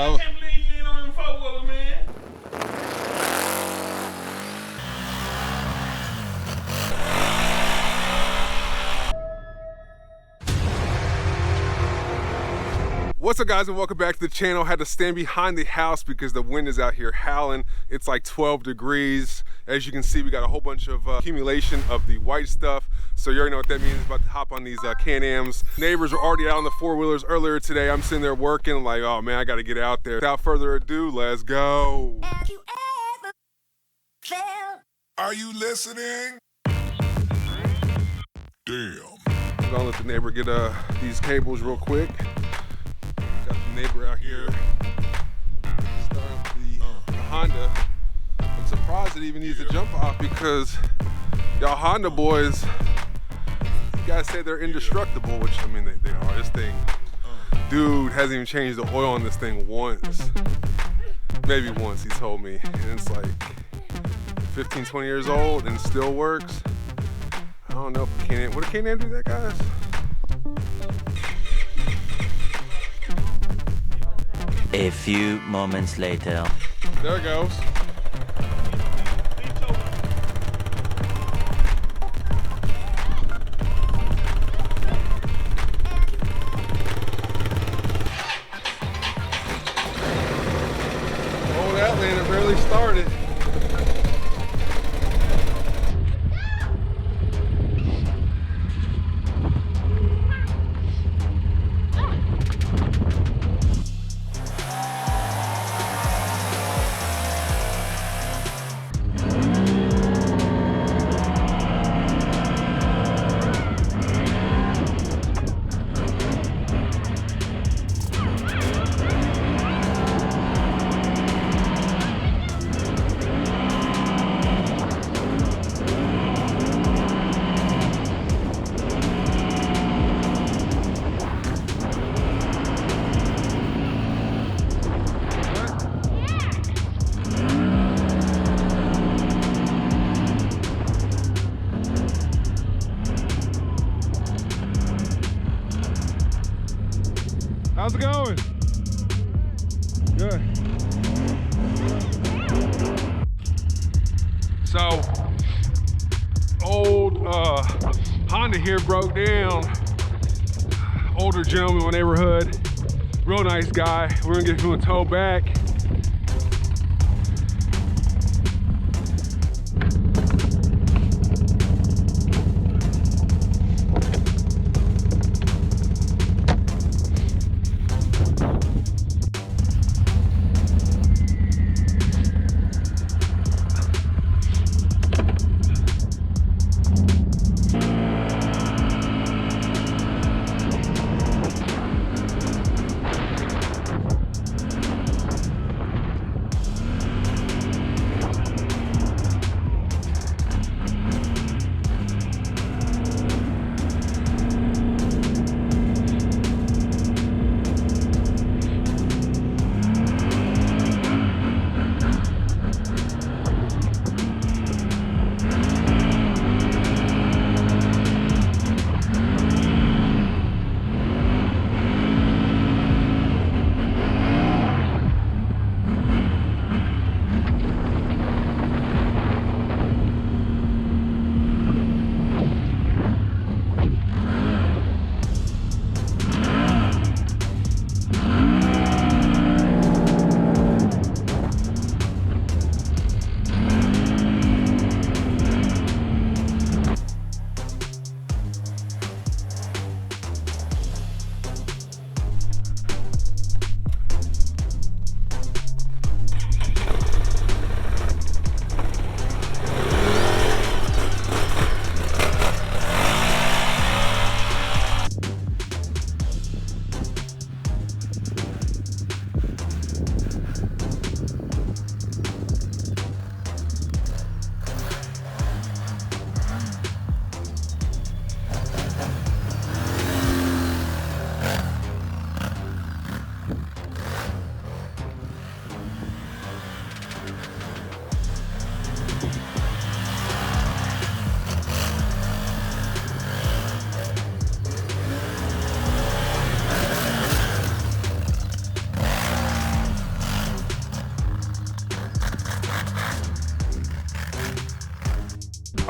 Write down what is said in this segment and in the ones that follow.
I can't believe you ain't on them four-wheeler, man. What's up, guys, and welcome back to the channel. I had to stand behind the house because the wind is out here howling. It's like 12 degrees. As you can see, we got a whole bunch of accumulation of the white stuff. So you already know what that means. It's about to hop on these Can-Ams. Neighbors were already out on the four-wheelers earlier today. I'm sitting there working. I'm like, oh man, I gotta get out there. Without further ado, let's go. Have you ever felt? Are you listening? Damn. I'm gonna let the neighbor get these cables real quick. Got the neighbor out here starting the Honda. I'm surprised it even needs a jump off because y'all Honda boys, you guys say they're indestructible, which I mean they are. This thing, dude hasn't even changed the oil on this thing once. Maybe once, he told me. And it's like 15, 20 years old and it still works. I don't know if Can-Am, would a Can-Am do that, guys? A few moments later. There it goes. Old Outlander barely started. How's it going? Good. So, old Honda here broke down. Older gentleman in my neighborhood. Real nice guy. We're gonna get him a tow back.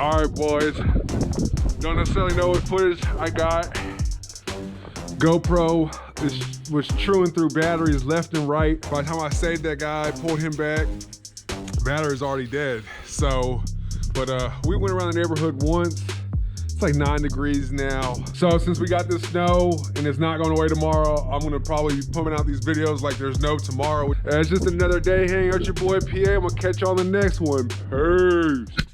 All right, boys. Don't necessarily know what footage I got. GoPro was chewing through batteries left and right. By the time I saved that guy, pulled him back, battery's already dead. So, but we went around the neighborhood once. It's like 9 degrees now. So since we got this snow and it's not going away tomorrow, I'm gonna probably be pumping out these videos like there's no tomorrow. It's just another day hanging out with your boy PA. I'm gonna catch you on the next one. Peace.